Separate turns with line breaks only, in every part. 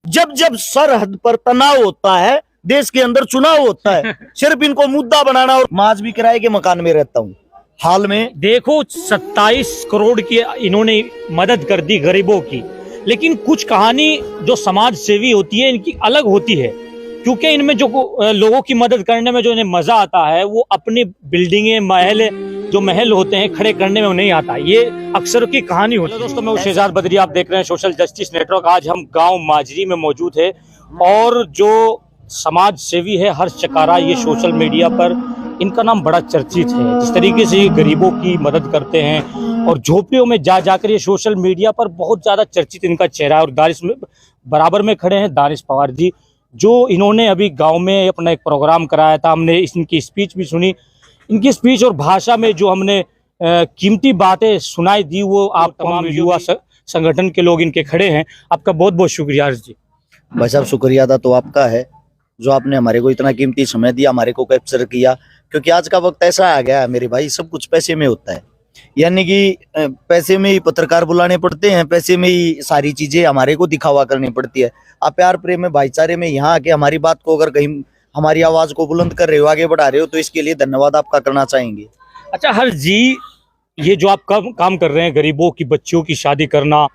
जब जब सरहद पर तनाव होता है, देश के अंदर चुनाव होता है, सिर्फ इनको मुद्दा बनाना। और मैं आज भी किराए के मकान में रहता हूँ। हाल में
देखो 27 करोड़ की इन्होंने मदद कर दी गरीबों की, लेकिन कुछ कहानी जो समाज सेवी होती है इनकी अलग होती है, क्योंकि इनमें जो लोगों की मदद करने में जो इन्हें मजा आता है वो अपनी बिल्डिंगें महल होते हैं खड़े करने में नहीं आता। ये अक्सर की कहानी होती है। दोस्तों, मैं शहजाद बद्री, आप देख रहे हैं सोशल जस्टिस नेटवर्क। आज हम गांव माजरी में मौजूद है और जो समाज सेवी है हर्ष चकारा, ये सोशल मीडिया पर इनका नाम बड़ा चर्चित है। जिस तरीके से ये गरीबों की मदद करते हैं और झोपड़ियों में जाकर ये सोशल मीडिया पर बहुत ज्यादा चर्चित इनका चेहरा है। और दानिश में बराबर में खड़े हैं दानिश पवार जी, जो इन्होंने अभी गांव में अपना एक प्रोग्राम कराया था। हमने इनकी स्पीच भी सुनी। इनकी स्पीच और भाषा में जो हमने कीमती बातें सुनाई दी, वो आप तमाम युवा संगठन के लोग इनके खड़े हैं। आपका बहुत बहुत शुक्रिया हर्ष जी।
भाई साहब, शुक्रिया था तो आपका है, जो आपने हमारे को इतना कीमती समय दिया, हमारे को कैप्चर किया। क्योंकि आज का वक्त ऐसा आ गया है मेरे भाई, सब कुछ पैसे में होता है। यानी कि पैसे में ही पत्रकार बुलाने पड़ते हैं, पैसे में ही सारी चीजें हमारे को दिखावा करनी पड़ती है। आप प्यार प्रेम में भाईचारे में यहाँ आके हमारी बात को, अगर कहीं हमारी आवाज को बुलंद कर रहे हो, आगे बढ़ा रहे हो, तो इसके लिए धन्यवाद आपका करना चाहेंगे।
अच्छा हर्ष जी, ये जो आप काम कर रहे हैं, गरीबों की बच्चियों की शादी करना,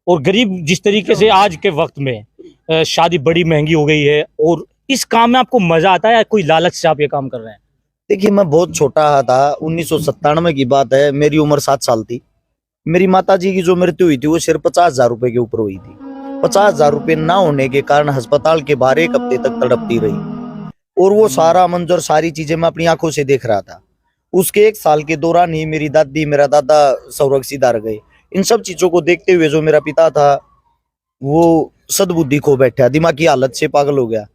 और गरीब जिस तरीके से आज के वक्त में शादी बड़ी महंगी हो गई है, और इस काम में आपको मजा आता है या कोई लालच से आप ये काम कर रहे हैं?
देखिए, मैं बहुत छोटा था, 1997 की बात है, मेरी उम्र 7 साल थी। मेरी माताजी की जो मृत्यु हुई थी वो सिर्फ 50,000 रुपए के ऊपर हुई थी। 50,000 रुपए ना होने के कारण अस्पताल के बाहर 1 हफ्ते तक तड़पती रही, और वो सारा मंजर, सारी चीजें मैं अपनी आंखों से देख रहा था। उसके 1 साल के दौरान ही मेरी दादी, मेरा दादा स्वर्ग सिधार गए। इन सब चीजों को देखते हुए जो मेरा पिता था वो सद्बुद्धि खो बैठा, दिमागी हालत से पागल हो गया।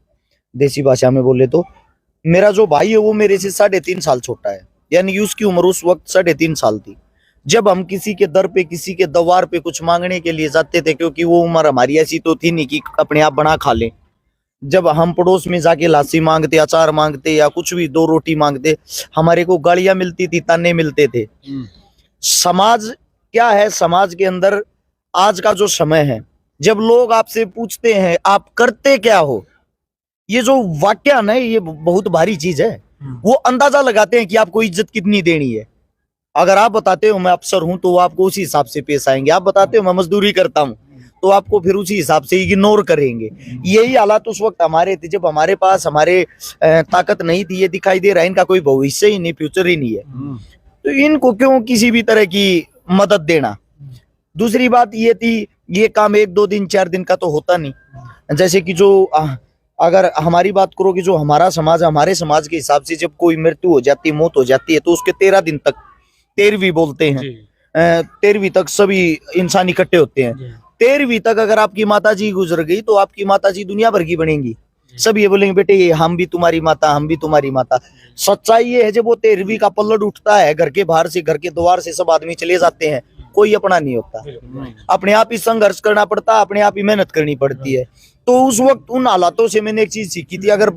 देसी भाषा में बोले तो मेरा जो भाई है वो मेरे से 3.5 साल छोटा है, यानी उसकी उम्र उस वक्त 3.5 साल थी। जब हम किसी के दर पे, किसी के द्वार पे कुछ मांगने के लिए जाते थे, क्योंकि वो उम्र हमारी ऐसी तो थी नहीं कि अपने आप बना खा लें। जब हम पड़ोस में जाके लासी मांगते, अचार मांगते या कुछ भी 2 रोटी मांगते, हमारे को गालियां मिलती थी, ताने मिलते थे। समाज क्या है, समाज के अंदर आज का जो समय है, जब लोग आपसे पूछते हैं आप करते क्या हो, ये जो वाक्य है, ये बहुत भारी चीज है। वो अंदाजा लगाते हैं कि आपको इज्जत कितनी देनी है। अगर आप बताते हो मैं अफसर हूं तो आपको उसी हिसाब से पेश आएंगे। आप बताते हो मैं मजदूरी करता हूं तो आपको फिर उसी हिसाब से इग्नोर करेंगे। यही हालात उस वक्त हमारे थे, जब हमारे पास हमारे ताकत नहीं थी। ये दिखाई दे रहा है इनका कोई भविष्य ही नहीं, फ्यूचर ही नहीं है, तो इनको क्यों किसी भी तरह की मदद देना। दूसरी बात ये थी, ये काम 1-2 दिन 4 दिन का तो होता नहीं। जैसे कि जो अगर हमारी बात करो कि जो हमारा समाज है, हमारे समाज के हिसाब से जब कोई मृत्यु हो जाती है, मौत हो जाती है, तो उसके 13 दिन तक, 13वीं बोलते हैं, 13वीं तक सभी इंसान इकट्ठे होते हैं। 13वीं तक अगर आपकी माताजी गुजर गई तो आपकी माताजी दुनिया भर की बनेंगी। सब ये बोलेंगे बेटे ये हम भी तुम्हारी माता, हम भी तुम्हारी माता। सच्चाई ये है, जब वो 13वीं का पल्लड़ उठता है, घर के बाहर से, घर के द्वार से सब आदमी चले जाते हैं, कोई अपना नहीं होता। अपने आप ही संघर्ष करना पड़ता, अपने आप ही मेहनत करनी पड़ती है। तो उस वक्त उन हालातों से मैंने एक चीज सीखी थी, अगर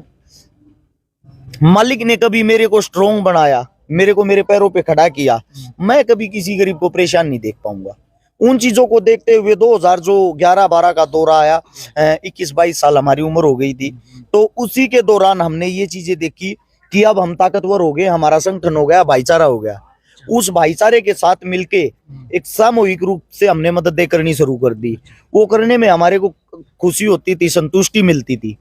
मालिक ने कभी मेरे को स्ट्रोंग बनाया, मेरे को मेरे पैरों पे खड़ा किया, मैं कभी किसी गरीब को परेशान नहीं देख पाऊंगा। उन चीजों को देखते हुए 2011-12 का दौरा आया, 21-22 साल हमारी उम्र हो गई थी, तो उसी के दौरान हमने ये चीजें देखी कि अब हम ताकतवर हो गए, हमारा संगठन हो गया, भाईचारा हो गया। उस भाईचारे के साथ मिलके एक सामूहिक रूप से हमने मददें करनी शुरू कर दी। वो करने में हमारे को खुशी होती थी, संतुष्टि मिलती थी।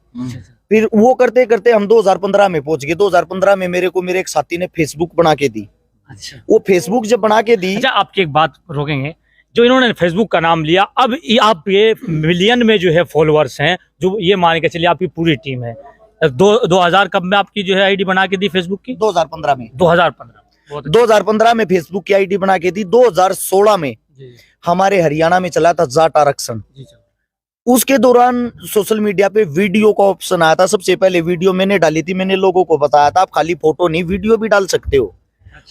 फिर वो करते करते हम 2015 में पहुंच गए। 2015 में मेरे को मेरे एक साथी ने फेसबुक बना के दी।
अच्छा,
वो फेसबुक जब बना के दी,
अच्छा आपकी एक बात रोकेंगे, जो इन्होंने फेसबुक का नाम लिया, अब आप ये मिलियन में जो है फॉलोअर्स हैं, जो ये मान के चलिए आपकी पूरी टीम है। 2000 कब में आपकी जो है आईडी बना के दी फेसबुक की?
2015 में।
2015
में फेसबुक की आईडी बना के दी। 2016 में हमारे हरियाणा में चला था जाट आरक्षण। उसके दौरान सोशल मीडिया पे वीडियो का ऑप्शन आया था। सबसे पहले वीडियो मैंने डाली थी, मैंने लोगों को बताया था आप खाली फोटो नहीं वीडियो भी डाल सकते हो।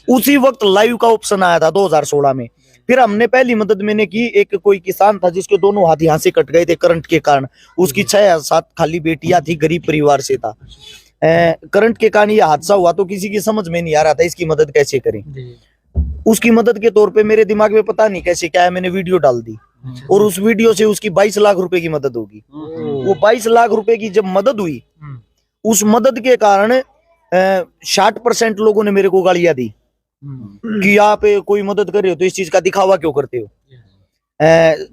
उसी वक्त लाइव का ऑप्शन आया था 2016 में। फिर हमने पहली मदद मैंने की, एक कोई किसान था जिसके दोनों हाथ यहाँ से कट गए थे करंट के कारण। उसकी 6-7 खाली बेटियां थी, गरीब परिवार से था। करंट के कारण ये हादसा हुआ, तो किसी की समझ में नहीं आ रहा था इसकी मदद कैसे करें। उसकी मदद के तौर पे मेरे दिमाग में पता नहीं कैसे क्या है, मैंने वीडियो डाल दी। और उस वीडियो से उसकी 22 लाख रुपए की मदद होगी। वो 22 लाख रुपए की जब मदद हुई, उस मदद के कारण 60% लोगों ने मेरे को गालियां दी कि आप कोई मदद कर रहे हो तो इस चीज का दिखावा क्यों करते हो।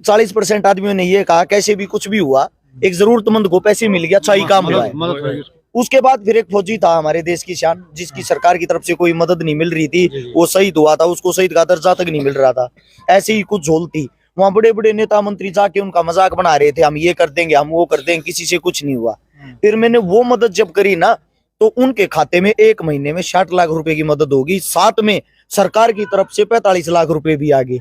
40% आदमियों ने ये कहा कैसे भी कुछ भी हुआ, एक जरूरतमंद को पैसे मिल गया, अच्छा ही काम हुआ है। उसके बाद फिर एक फौजी था हमारे देश की शान, जिसकी सरकार की तरफ से कोई मदद नहीं मिल रही थी, वो शहीद हुआ था, उसको शहीद का दर्जा तक नहीं मिल रहा था। ऐसे ही कुछ झोल थी वहां, बड़े बड़े नेता मंत्री जाके उनका मजाक बना रहे थे, हम ये कर देंगे, हम वो कर देंगे, किसी से कुछ नहीं हुआ। फिर मैंने वो मदद जब करी ना, तो उनके खाते में 1 महीने में 60 लाख रुपए की मदद होगी, साथ में सरकार की तरफ से 45 लाख रुपए भी आ गए,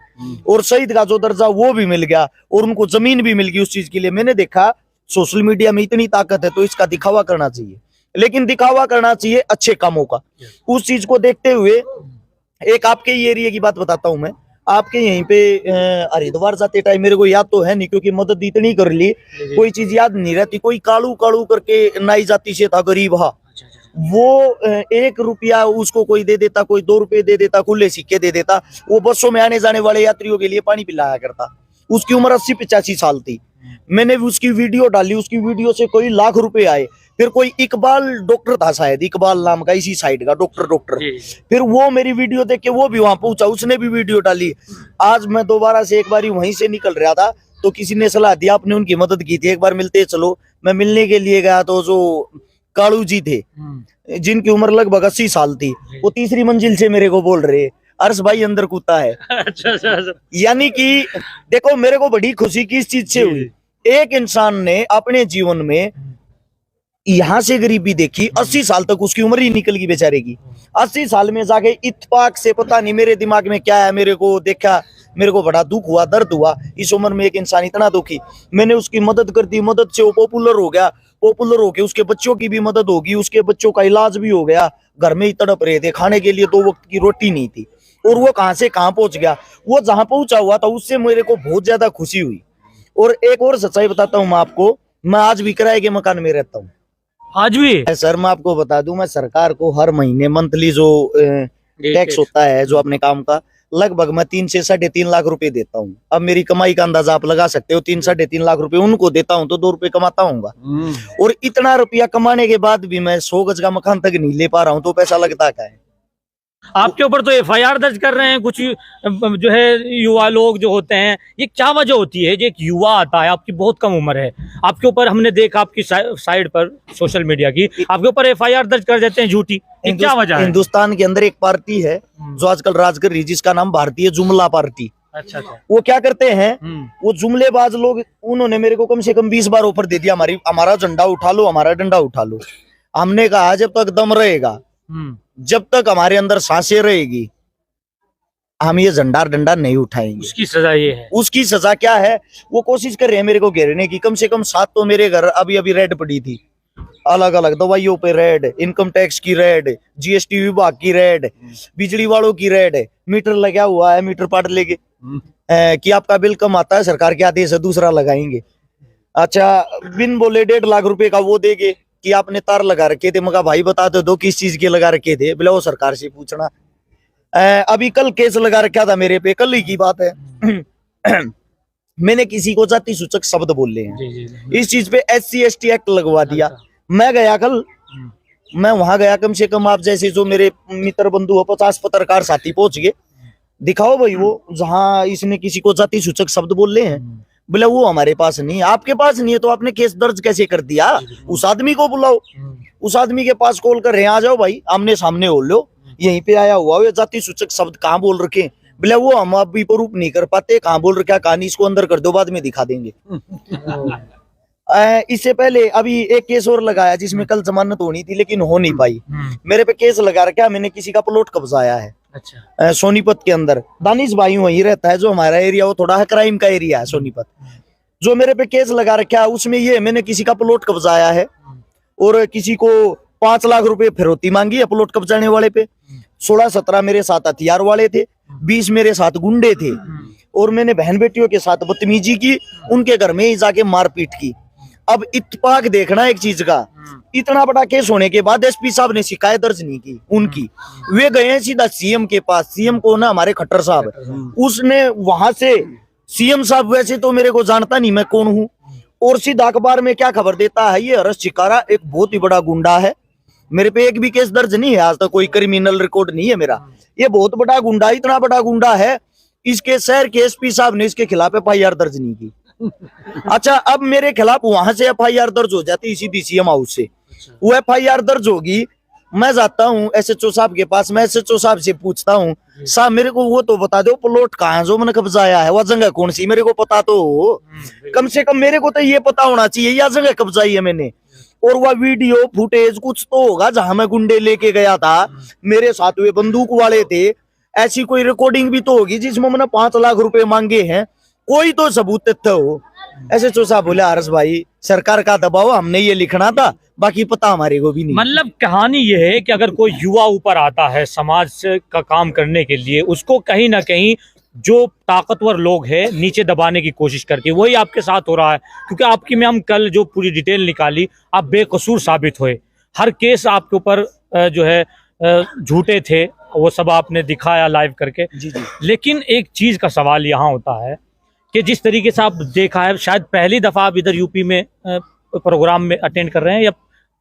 और शहीद का जो दर्जा वो भी मिल गया, और उनको जमीन भी मिल गई उस चीज के लिए। मैंने देखा सोशल मीडिया में इतनी ताकत है तो इसका दिखावा करना चाहिए, लेकिन दिखावा करना चाहिए अच्छे कामों का। उस चीज को देखते हुए एक आपके ये एरिया की बात बताता हूं मैं। आपके यहीं पे हरिद्वार जाते टाइम, मेरे को याद तो है नहीं क्योंकि मदद इतनी कर ली, कोई चीज याद नहीं रहती, कोई कालू कालू करके नाई जाति से था गरीब, हाँ, वो 1 रुपया उसको कोई दे देता, कोई 2 रुपए दे देता, खुले सिक्के दे देता। वो बसों में आने जाने वाले यात्रियों के लिए पानी पिलाया करता। उसकी उम्र 80-85 साल थी। मैंने उसकी वीडियो डाली, उसकी वीडियो से कोई लाख रुपए आए। फिर कोई इकबाल डॉक्टर था, शायद इकबाल नाम का, इसी साइड का डॉक्टर, फिर वो मेरी वीडियो देख के वो भी वहां पहुंचा, उसने भी वीडियो डाली। आज मैं दोबारा से एक बार वहीं से निकल रहा था तो किसी ने सलाह दिया, आपने उनकी मदद की थी, एक बार मिलते चलो। मैं मिलने के लिए गया तो जो कालू जी थे, जिनकी उम्र लगभग 80 साल थी, वो तीसरी मंजिल से मेरे को बोल रहे, अर्श भाई अंदर कूदा है। अच्छा। यानी कि देखो, मेरे को बड़ी खुशी किस चीज से हुई, एक इंसान ने अपने जीवन में यहाँ से गरीबी देखी, 80 साल तक उसकी उम्र ही निकल गई बेचारे की। 80 साल में जाके इत्तेफाक से, पता नहीं मेरे दिमाग में क्या है, मेरे को देखा, मेरे को बड़ा दुख हुआ, दर्द हुआ, इस उम्र में एक इंसान इतना दुखी। मैंने उसकी मदद कर दी, मदद से वो पॉपुलर हो गया, पॉपुलर होके उसके बच्चों की भी मदद होगी, उसके बच्चों का इलाज भी हो गया। घर में ही तड़प रहे थे, खाने के लिए 2 वक्त की रोटी नहीं थी, और वो कहां से कहां पहुंच गया। वो जहां पहुंचा हुआ था उससे मेरे को बहुत ज्यादा खुशी हुई। और एक और सच्चाई बताता हूँ मैं आपको, मैं आज भी किराए के मकान में रहता हूँ। आज भी सर, मैं आपको बता दूं, मैं सरकार को हर महीने मंथली जो टैक्स होता है जो अपने काम का, लगभग मैं 3 से 3.5 लाख रुपए देता हूँ। अब मेरी कमाई का अंदाजा आप लगा सकते हो, 3-3.5 लाख रुपए उनको देता हूँ तो 2 रुपए कमाता हूँगा। और इतना रुपया कमाने के बाद भी मैं 100 गज का मकान तक नहीं ले पा रहा हूँ, तो पैसा लगता क्या है।
आपके ऊपर तो एफआईआर दर्ज कर रहे हैं कुछ जो है युवा लोग जो होते हैं, ये क्या वजह होती है? जो एक युवा आता है, आपकी बहुत कम उम्र है, आपके ऊपर हमने देखा आपकी साइड पर सोशल मीडिया की, आपके ऊपर एफआईआर दर्ज कर देते हैं झूठी, ये क्या वजह है?
हिंदुस्तान के अंदर एक पार्टी है जो आजकल राज कर रही, जिसका नाम भारतीय जुमला पार्टी।
अच्छा।
वो क्या करते हैं, वो जुमलेबाज लोग, उन्होंने मेरे को कम से कम 20 बार ऑफर दे दिया, हमारा झंडा उठा लो, हमारा डंडा उठा लो। हमने कहा जब तक दम रहेगा, जब तक हमारे अंदर सांसें रहेगी, हम ये झंडा डंडा नहीं उठाएंगे।
उसकी सजा ये है। उसकी
सजा क्या है? वो कोशिश कर रहे हैं मेरे को घेरने की। कम से कम 7 तो मेरे घर अभी अभी रेड पड़ी थी, अलग अलग दवाइयों पे रेड, इनकम टैक्स की रेड, जीएसटी विभाग की रेड, बिजली वालों की रेड, मीटर लगा हुआ है, मीटर पाट लेके कि आपका बिल कम आता है, सरकार के आदेश है, दूसरा लगाएंगे। अच्छा, बिन बोले 1.5 लाख रुपए का वो देंगे कि आपने तार लगा रखे थे। मगा भाई बता दो किस चीज के लगा रखे थे? बोले वो सरकार से पूछना। अभी कल केस लगा रखा था मेरे पे, कल ही की बात है। मैंने किसी को जाति सूचक शब्द बोले हैं, इस चीज पे SC/ST एक्ट लगवा दिया। मैं गया कल, मैं वहां गया, कम से कम आप जैसे जो मेरे मित्र बंधु हो, 50 पत्रकार साथी पहुंच गए। दिखाओ भाई वो जहां इसने किसी को जाति सूचक शब्द बोले हैं। बोले वो हमारे पास नहीं। आपके पास नहीं है तो आपने केस दर्ज कैसे कर दिया? उस आदमी को बुलाओ, उस आदमी के पास कॉल कर रहे हैं, आ जाओ भाई, आमने सामने हो लो, यहीं पे आया हुआ ये जाति सूचक शब्द कहाँ बोल रखे? बोले वो हम अभी प्रूफ नहीं कर पाते, कहाँ बोल रखा कहानी, इसको अंदर कर दो, बाद में दिखा देंगे। इससे पहले अभी एक केस और लगाया जिसमें कल जमानत होनी थी लेकिन हो नहीं पाई। मेरे पे केस लगा रखा, मैंने किसी का प्लॉट कब्जाया है। अच्छा। सोनीपत के अंदर दानिश भाई वहीं रहता है, जो हमारा एरिया वो थोड़ा क्राइम का एरिया है सोनीपत। जो मेरे पे केस लगा रखा है उसमें ये मैंने किसी का प्लॉट कब्जाया है और किसी को 5 लाख रुपए फिरौती मांगी है प्लॉट कब्जाने वाले पे। 16-17 मेरे साथ हथियार वाले थे, 20 मेरे साथ गुंडे थे और मैंने बहन बेटियों के साथ बदतमीजी की, उनके घर में ही जाके मारपीट की। अब इत्तेफाक देखना एक चीज का, इतना बड़ा केस होने के बाद एसपी साहब ने शिकायत दर्ज नहीं की उनकी, वे गए सीधा सीएम के पास। सीएम को ना हमारे खट्टर साहब, उसने वहां से सीएम साहब वैसे तो मेरे को जानता नहीं मैं कौन हूँ, और सीधा अखबार में क्या खबर देता है, ये हर्ष चिकारा एक बहुत ही बड़ा गुंडा है, मेरे पे एक भी केस दर्ज नहीं है, आज तक कोई क्रिमिनल रिकॉर्ड नहीं है मेरा, ये बहुत बड़ा गुंडा, इतना बड़ा गुंडा है, इसके शहर के एसपी साहब ने इसके खिलाफ एफआईआर दर्ज नहीं की। अच्छा, अब मेरे खिलाफ वहां से एफआईआर दर्ज हो जाती सीधी सीएम हाउस से, वो एफआईआर दर्ज होगी, मैं जाता हूँ एसएचओ साहब के पास, मैं एसएचओ साहब से पूछता हूँ, साहब मेरे को वो तो बता दो प्लॉट कहाँ है जो मैंने कब्जाया है, वह जगह कौन सी मेरे को पता तो हो, कम से कम मेरे को तो ये पता होना चाहिए यह जगह कब्जाई है मैंने, और वह वीडियो फुटेज कुछ तो होगा जहां मैं गुंडे लेके गया था, मेरे साथ वे बंदूक वाले थे, ऐसी कोई रिकॉर्डिंग भी तो होगी जिसमें मैंने 5 लाख रुपए मांगे हैं, कोई तो सबूत तथ्य हो। एसएचओ साहब बोले हर्ष भाई सरकार का दबाव, हमने ये लिखना था, बाकी पता हमारे को भी नहीं।
मतलब कहानी ये है कि अगर कोई युवा ऊपर आता है समाज का काम करने के लिए, उसको कहीं ना कहीं जो ताकतवर लोग हैं नीचे दबाने की कोशिश करते हैं, वही आपके साथ हो रहा है। क्योंकि आपकी में हम कल जो पूरी डिटेल निकाली, आप बेकसूर साबित हुए, हर केस आपके ऊपर जो है झूठे थे, वो सब आपने दिखाया लाइव करके।
जी जी।
लेकिन एक चीज का सवाल यहाँ होता है कि जिस तरीके से आप देखा है, शायद पहली दफा आप इधर यूपी में प्रोग्राम में अटेंड कर रहे हैं या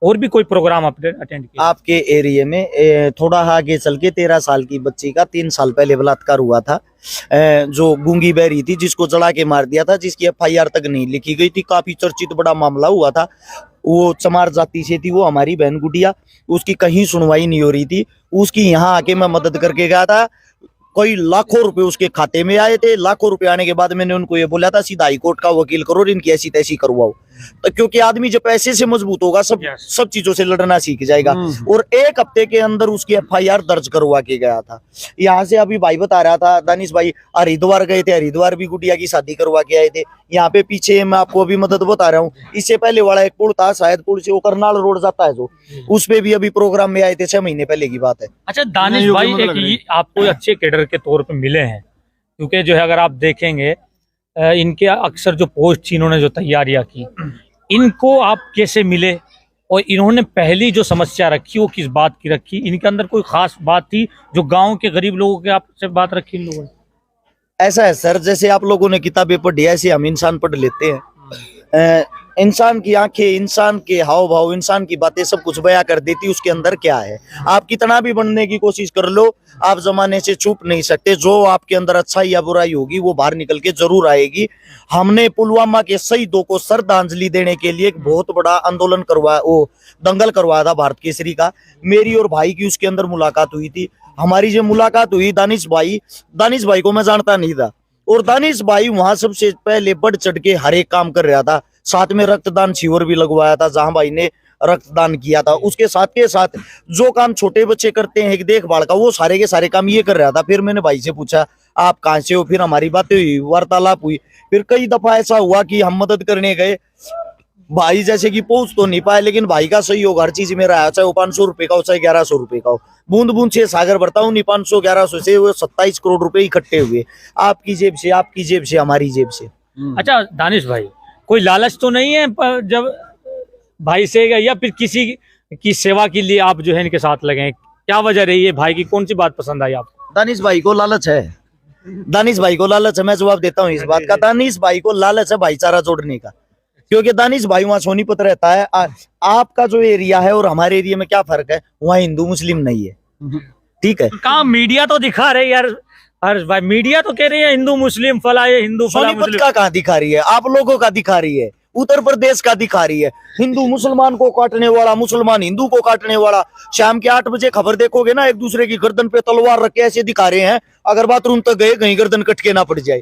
और भी कोई प्रोग्राम आपने अटेंड किया?
आपके एरिया में थोड़ा आगे चल के 13 साल की बच्ची का 3 साल पहले बलात्कार हुआ था, जो गूंगी बहरी थी, जिसको जला के मार दिया था, जिसकी एफआईआर तक नहीं लिखी गई थी, काफी चर्चित बड़ा मामला हुआ था। वो चमार जाति से थी, वो हमारी बहन गुड़िया, उसकी कहीं सुनवाई नहीं हो रही थी, उसकी यहाँ आके मैं मदद करके गया था, कोई लाखों रुपए उसके खाते में आए थे। लाखों रुपए आने के बाद मैंने उनको ये बोला था सीधा हाईकोर्ट का वकील करो और इनकी ऐसी तैसी करवाओ, तो क्योंकि आदमी जब पैसे से मजबूत होगा सब चीजों से लड़ना सीख जाएगा। और 1 हफ्ते के अंदर उसकी एफआईआर दर्ज करवा के गया था। यहाँ से अभी भाई बता रहा था, दानिश भाई हरिद्वार गए थे, हरिद्वार भी गुड़िया की शादी करवा के आए थे। यहाँ पे पीछे मैं आपको अभी मदद बता रहा हूँ, इससे पहले वाला एक पुल था, शायद पुल से वो करनाल रोड जाता है जो, उस पे भी अभी प्रोग्राम में आए थे, 6 महीने पहले की बात है।
अच्छा दानिश भाई, एक आपको अच्छे कैडर के तौर पे मिले हैं, क्योंकि जो है अगर आप देखेंगे इनके अक्सर जो पोस्ट थी, इन्होंने जो तैयारियां की, इनको आप कैसे मिले और इन्होंने पहली जो समस्या रखी वो किस बात की रखी? इनके अंदर कोई खास बात थी जो गांव के गरीब लोगों के आपसे बात रखी इन लोगों ने?
ऐसा है सर, जैसे आप लोगों ने किताबें पढ़ी है, ऐसे हम इंसान पढ़ लेते हैं। इंसान की आंखें, इंसान के हाव भाव, इंसान की बातें सब कुछ बयां कर देती उसके अंदर क्या है। आप कितना भी बनने की कोशिश कर लो, आप जमाने से छुप नहीं सकते। जो आपके अंदर अच्छाई या बुराई होगी वो बाहर निकल के जरूर आएगी। हमने पुलवामा के शहीदों को श्रद्धांजलि देने के लिए एक बहुत बड़ा आंदोलन करवाया, वो दंगल करवाया था भारत केसरी का। मेरी और भाई की उसके अंदर मुलाकात हुई थी। हमारी जो मुलाकात हुई, दानिश भाई को मैं जानता नहीं था, और दानिश भाई वहां सबसे पहले बढ़ चढ़ के हर एक काम कर रहा था। साथ में रक्तदान शिविर भी लगवाया था जहां भाई ने रक्तदान किया था। उसके साथ के साथ जो काम छोटे बच्चे करते हैं एक देखभाल का, वो सारे के सारे काम ये कर रहा था। फिर मैंने भाई से पूछा आप कहाँ से हो, फिर हमारी बातें हुई, वार्तालाप हुई। फिर कई दफा ऐसा हुआ कि हम मदद करने गए, भाई जैसे कि पहुंच तो नहीं पाए, लेकिन भाई का सहयोग हर चीज में रहा, चाहे वो 500 रुपए का हो चाहे 1100 रुपए का हो। बूंद बूंद से सागर भरता हूँ, 500-1100 से वो 27 करोड़ रुपए इकट्ठे हुए, आपकी जेब से, आपकी जेब से, हमारी जेब से।
अच्छा दानिश भाई, कोई लालच तो नहीं है पर जब भाई से या फिर किसी की सेवा के लिए आप जो है इनके साथ लगे, क्या वजह रही है? भाई की कौन सी बात पसंद आई आपको?
दानिश भाई को लालच है, दानिश भाई को लालच है। मैं जवाब देता हूँ इस बात का, दानिश भाई को लालच है भाईचारा जोड़ने का, क्योंकि दानिश भाई वहाँ सोनीपत रहता है। आपका जो एरिया है और हमारे एरिया में क्या फर्क है, वहाँ हिंदू मुस्लिम नहीं है, ठीक है।
कहाँ मीडिया तो दिखा रहे यार हर्ष भाई, मीडिया तो कह रही है हिंदू मुस्लिम फला, ये हिंदू फला
सोनीपत का कहाँ दिखा रही है? आप लोगों का दिखा रही है, उत्तर प्रदेश का दिखा रही है। हिंदू मुसलमान को काटने वाला, मुसलमान हिंदू को काटने वाला। शाम के 8 बजे खबर देखोगे ना, एक दूसरे की गर्दन पे तलवार रख के ऐसे दिखा रहे हैं, अगर बाथरूम तक गए कहीं गर्दन कट के ना पड़ जाए।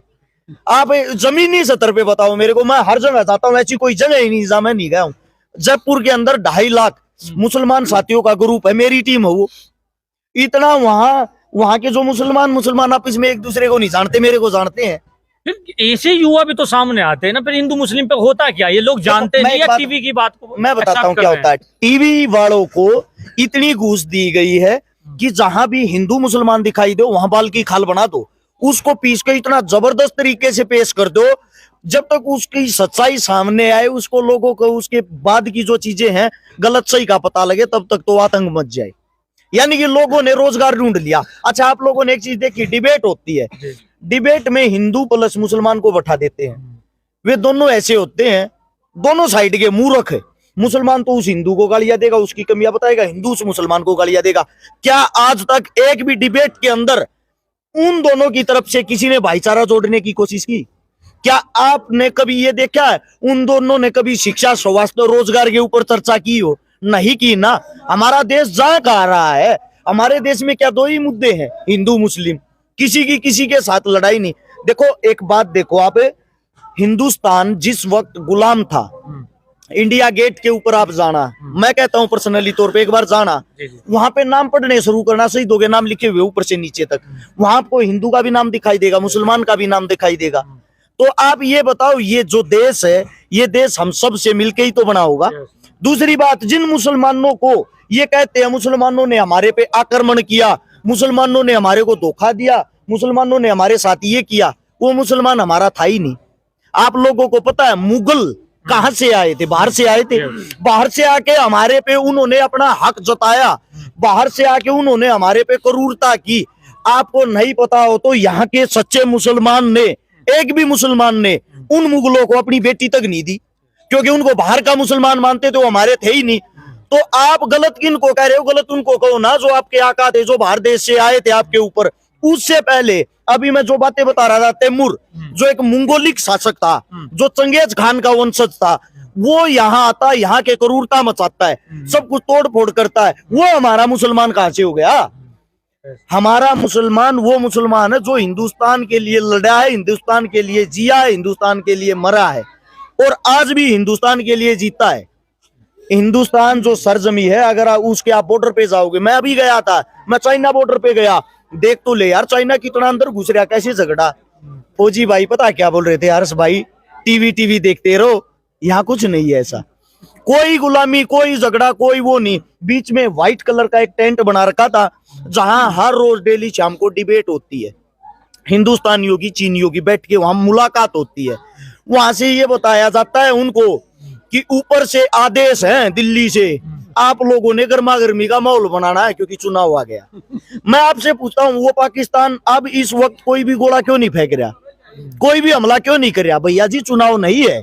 आप जमीनी सतर पे बताओ मेरे को, मैं हर जगह जाता हूँ, ऐसी कोई जगह ही नहीं जहाँ मैं नहीं गया हूँ। जयपुर के अंदर 2.5 लाख मुसलमान साथियों का ग्रुप है, मेरी टीम है वो। इतना वहां के जो मुसलमान आपस में एक दूसरे को नहीं जानते, मेरे को जानते हैं।
फिर ऐसे युवा भी तो सामने आते हैं ना, फिर हिंदू मुस्लिम पे होता क्या? ये लोग जानते नहीं या टीवी की बात को
मैं बताता हूँ क्या होता है। टीवी वालों को इतनी घूस दी गई है कि जहां भी हिंदू मुसलमान दिखाई दो वहां बाल की खाल बना दो, उसको पीस के इतना जबरदस्त तरीके से पेश कर दो, जब तक उसकी सच्चाई सामने आए, उसको लोगों को उसके बाद की जो चीजें हैं गलत सही का पता लगे, तब तक तो आतंक मच जाए। यानी कि लोगों ने रोजगार ढूंढ लिया। अच्छा, आप लोगों ने एक चीज देखी, डिबेट होती है, डिबेट में हिंदू प्लस मुसलमान को बैठा देते हैं। वे दोनों ऐसे होते हैं, दोनों साइड के मूर्ख है। मुसलमान तो उस हिंदू को गालियां देगा, उसकी कमियां बताएगा, हिंदू उस मुसलमान को गालियां देगा। क्या आज तक एक भी डिबेट के अंदर उन दोनों की तरफ से किसी ने भाईचारा जोड़ने की कोशिश की? क्या आपने कभी ये देखा है उन दोनों ने कभी शिक्षा, स्वास्थ्य, रोजगार के ऊपर चर्चा की हो? नहीं की ना। हमारा देश जा कहा रहा है? हमारे देश में क्या दो ही मुद्दे हैं, हिंदू मुस्लिम, किसी की किसी के साथ लड़ाई नहीं। देखो एक बात देखो आप, हिंदुस्तान जिस वक्त गुलाम था, इंडिया गेट के ऊपर आप जाना, मैं कहता हूं पर्सनली तौर पे एक बार जाना, वहां पे नाम पढ़ने शुरू करना, शहीदों के नाम लिखे हुए ऊपर से नीचे तक, वहां आपको हिंदू का भी नाम दिखाई देगा, मुसलमान का भी नाम दिखाई देगा। तो आप ये बताओ, ये जो देश है, ये देश हम सब से मिलके ही तो बना होगा। दूसरी बात, जिन मुसलमानों को ये कहते हैं मुसलमानों ने हमारे पे आक्रमण किया, मुसलमानों ने हमारे को धोखा दिया, मुसलमानों ने हमारे साथ ये किया, वो मुसलमान हमारा था ही नहीं। आप लोगों को पता है मुगल कहां से आए थे? बाहर से आए थे। बाहर से आके हमारे पे उन्होंने अपना हक जताया, बाहर से आके उन्होंने हमारे पे क्रूरता की। आपको नहीं पता हो तो यहाँ के सच्चे मुसलमान ने, एक भी मुसलमान ने उन मुगलों को अपनी बेटी तक नहीं दी, क्योंकि उनको बाहर का मुसलमान मानते थे, वो हमारे थे ही नहीं। तो आप गलत किनको कह रहे हो? गलत उनको कहो ना जो आपके आका थे, जो बाहर देश से आए थे आपके ऊपर। उससे पहले अभी मैं जो बातें बता रहा था, तैमूर जो एक मंगोलिक शासक था, जो चंगेज खान का वंशज था, वो यहाँ आता, यहाँ के क्रूरता मचाता है, सब कुछ तोड़ फोड़ करता है। वो हमारा मुसलमान कहां से हो गया? हमारा मुसलमान वो मुसलमान है जो हिंदुस्तान के लिए लड़ा है, हिंदुस्तान के लिए जिया है, हिंदुस्तान के लिए मरा है और आज भी हिंदुस्तान के लिए जीता है। हिंदुस्तान जो सरजमी है, अगर उसके आप बॉर्डर पे जाओगे, मैं अभी गया था, मैं चाइना बॉर्डर पे गया, देख तो ले यार चाइना कितना अंदर घुस रहा, कैसे झगड़ा। फौजी भाई पता क्या बोल रहे थे? हर्ष भाई टीवी देखते रहो, यहाँ कुछ नहीं है ऐसा, कोई गुलामी, कोई झगड़ा, कोई वो नहीं। बीच में व्हाइट कलर का एक टेंट बना रखा था, जहां हर रोज डेली शाम को डिबेट होती है, हिंदुस्तानियों की, चीनियों की, बैठ के वहां मुलाकात होती है। वहां से ये बताया जाता है उनको कि ऊपर से आदेश है दिल्ली से, आप लोगों ने गर्मा गर्मी का माहौल बनाना है क्योंकि चुनाव आ गया। मैं आपसे पूछता हूँ, वो पाकिस्तान अब इस वक्त कोई भी गोला क्यों नहीं फेंक रहा, कोई भी हमला क्यों नहीं कर रहा? भैया जी चुनाव नहीं है,